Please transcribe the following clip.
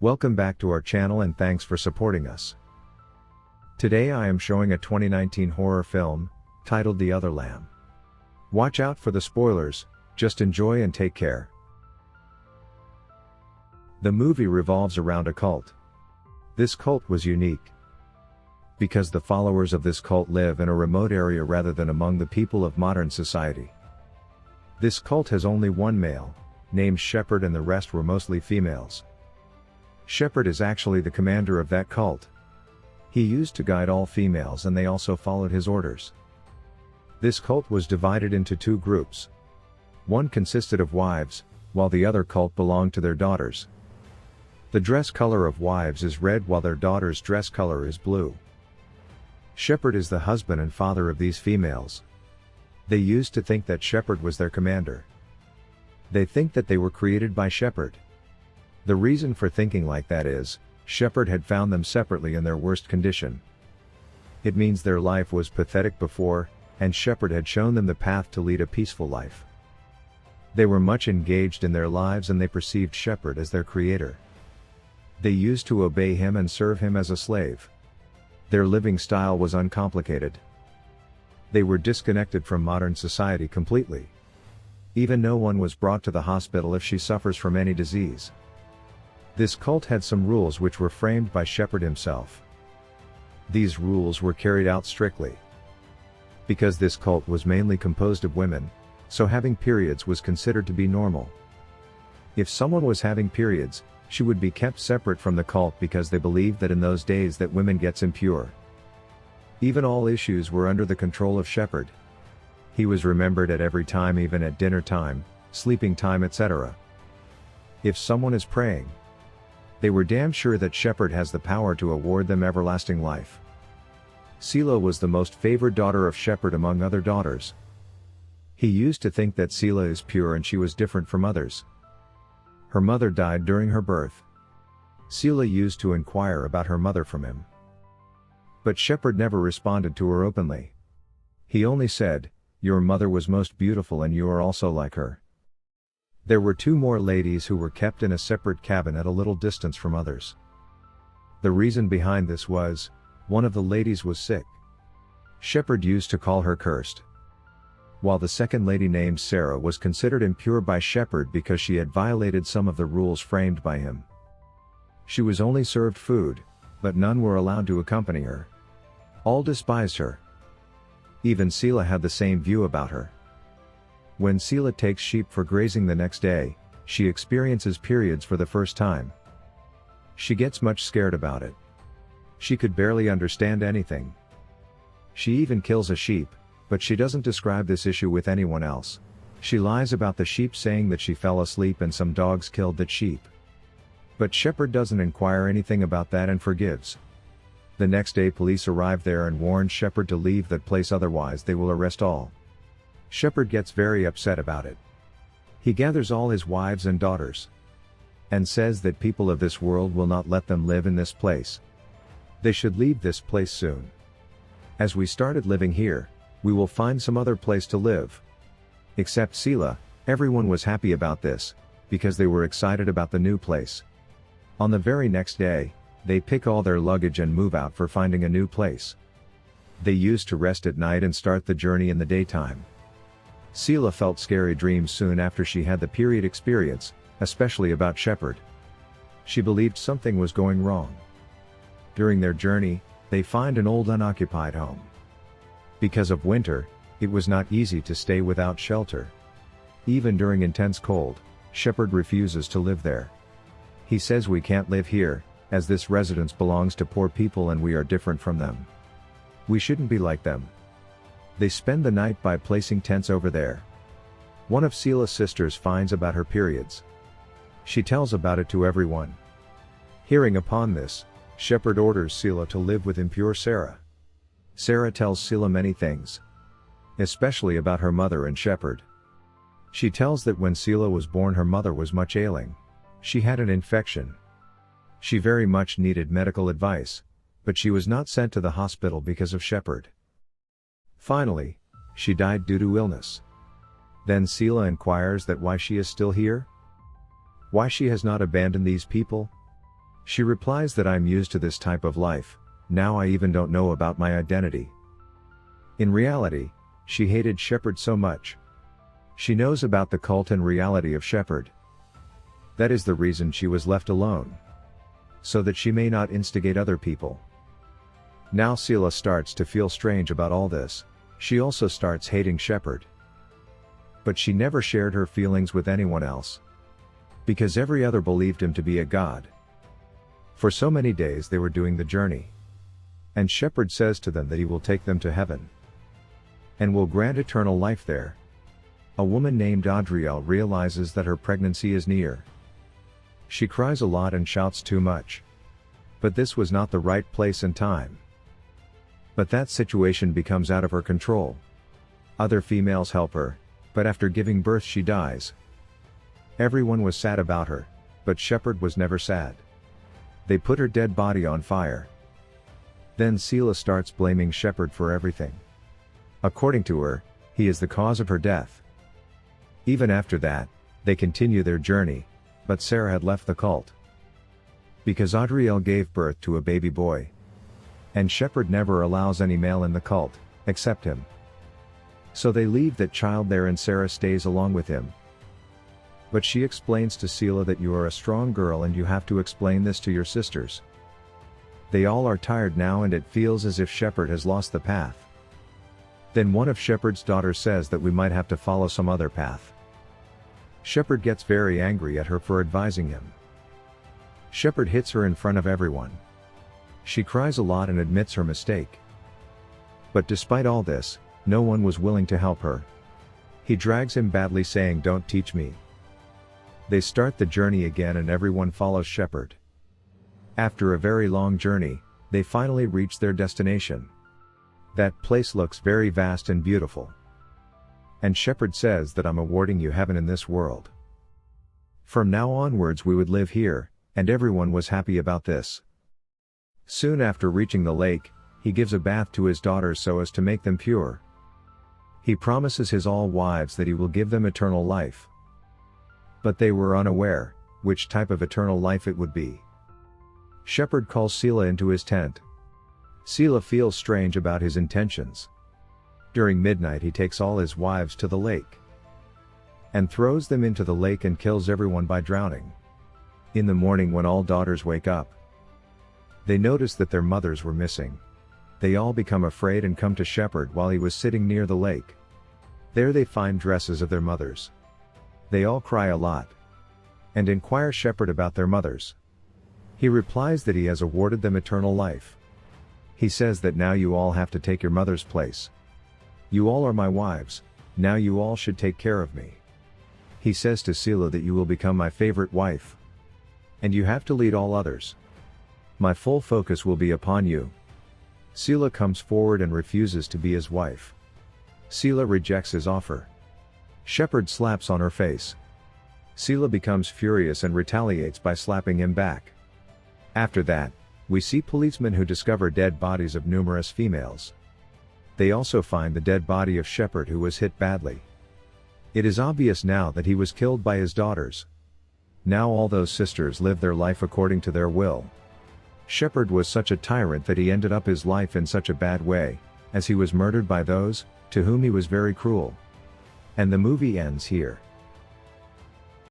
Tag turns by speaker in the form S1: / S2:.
S1: Welcome back to our channel and thanks for supporting us. Today I am showing a 2019 horror film, titled The Other Lamb. Watch out for the spoilers, just enjoy and take care. The movie revolves around a cult. This cult was unique because the followers of this cult live in a remote area rather than among the people of modern society. This cult has only one male, named Shepherd, and the rest were mostly females. Shepherd is actually the commander of that cult. He used to guide all females and they also followed his orders. This cult was divided into two groups. One consisted of wives, while the other cult belonged to their daughters. The dress color of wives is red while their daughters' dress color is blue. Shepherd is the husband and father of these females. They used to think that Shepherd was their commander. They think that they were created by Shepherd. The reason for thinking like that is, Shepherd had found them separately in their worst condition. It means their life was pathetic before, and Shepherd had shown them the path to lead a peaceful life. They were much engaged in their lives and they perceived Shepherd as their creator. They used to obey him and serve him as a slave. Their living style was uncomplicated. They were disconnected from modern society completely. Even no one was brought to the hospital if she suffers from any disease. This cult had some rules which were framed by Shepherd himself. These rules were carried out strictly. Because this cult was mainly composed of women, so having periods was considered to be normal. If someone was having periods, she would be kept separate from the cult because they believed that in those days that women gets impure. Even all issues were under the control of Shepherd. He was remembered at every time, even at dinner time, sleeping time, etc. If someone is praying, they were damn sure that Shepherd has the power to award them everlasting life. Selah was the most favored daughter of Shepherd among other daughters. He used to think that Selah is pure and she was different from others. Her mother died during her birth. Selah used to inquire about her mother from him. But Shepherd never responded to her openly. He only said, "Your mother was most beautiful and you are also like her." There were two more ladies who were kept in a separate cabin at a little distance from others. The reason behind this was, one of the ladies was sick. Shepherd used to call her cursed. While the second lady, named Selah, was considered impure by Shepherd because she had violated some of the rules framed by him. She was only served food, but none were allowed to accompany her. All despised her. Even Selah had the same view about her. When Selah takes sheep for grazing the next day, she experiences periods for the first time. She gets much scared about it. She could barely understand anything. She even kills a sheep, but she doesn't describe this issue with anyone else. She lies about the sheep, saying that she fell asleep and some dogs killed that sheep. But Shepherd doesn't inquire anything about that and forgives. The next day police arrive there and warn Shepherd to leave that place, otherwise they will arrest all. Shepherd gets very upset about it. He gathers all his wives and daughters and says that people of this world will not let them live in this place. They should leave this place soon. As we started living here, we will find some other place to live. Except Selah. Everyone was happy about this, because they were excited about the new place. On the very next day, they pick all their luggage and move out for finding a new place. They used to rest at night and start the journey in the daytime. Selah felt scary dreams soon after she had the period experience, especially about Shepherd. She believed something was going wrong. During their journey, they find an old unoccupied home. Because of winter, it was not easy to stay without shelter. Even during intense cold, Shepherd refuses to live there. He says, "We can't live here, as this residence belongs to poor people and we are different from them. We shouldn't be like them." They spend the night by placing tents over there. One of Selah's sisters finds about her periods. She tells about it to everyone. Hearing upon this, Shepherd orders Selah to live with impure Sarah. Sarah tells Selah many things, especially about her mother and Shepherd. She tells that when Selah was born her mother was much ailing. She had an infection. She very much needed medical advice, but she was not sent to the hospital because of Shepherd. Finally, she died due to illness. Then Selah inquires that why she is still here? Why she has not abandoned these people? She replies that I'm used to this type of life, now I even don't know about my identity. In reality, she hated Shepard so much. She knows about the cult and reality of Shepard. That is the reason she was left alone. So that she may not instigate other people. Now Selah starts to feel strange about all this. She also starts hating Shepard. But she never shared her feelings with anyone else. Because every other believed him to be a god. For so many days they were doing the journey. And Shepard says to them that he will take them to heaven. And will grant eternal life there. A woman named Adriel realizes that her pregnancy is near. She cries a lot and shouts too much. But this was not the right place and time. But that situation becomes out of her control. Other females help her, but after giving birth she dies. Everyone was sad about her, but Shepard was never sad. They put her dead body on fire. Then Selah starts blaming Shepard for everything. According to her, he is the cause of her death. Even after that, they continue their journey, but Sarah had left the cult. Because Adriel gave birth to a baby boy. And Shepard never allows any male in the cult, except him. So they leave that child there and Sarah stays along with him. But she explains to Selah that you are a strong girl and you have to explain this to your sisters. They all are tired now and it feels as if Shepard has lost the path. Then one of Shepard's daughters says that we might have to follow some other path. Shepard gets very angry at her for advising him. Shepard hits her in front of everyone. She cries a lot and admits her mistake. But despite all this, no one was willing to help her. He drags him badly saying, "Don't teach me." They start the journey again and everyone follows Shepard. After a very long journey, they finally reach their destination. That place looks very vast and beautiful. And Shepard says that I'm awarding you heaven in this world. From now onwards we would live here, and everyone was happy about this. Soon after reaching the lake, he gives a bath to his daughters so as to make them pure. He promises his all wives that he will give them eternal life. But they were unaware, which type of eternal life it would be. Shepard calls Selah into his tent. Selah feels strange about his intentions. During midnight he takes all his wives to the lake. And throws them into the lake and kills everyone by drowning. In the morning when all daughters wake up, they notice that their mothers were missing. They all become afraid and come to Shepard while he was sitting near the lake. There they find dresses of their mothers. They all cry a lot. And inquire Shepard about their mothers. He replies that he has awarded them eternal life. He says that now you all have to take your mother's place. You all are my wives, now you all should take care of me. He says to Selah that you will become my favorite wife. And you have to lead all others. My full focus will be upon you. Selah comes forward and refuses to be his wife. Selah rejects his offer. Shepard slaps on her face. Selah becomes furious and retaliates by slapping him back. After that, we see policemen who discover dead bodies of numerous females. They also find the dead body of Shepard who was hit badly. It is obvious now that he was killed by his daughters. Now all those sisters live their life according to their will. Shepard was such a tyrant that he ended up his life in such a bad way, as he was murdered by those, to whom he was very cruel. And the movie ends here.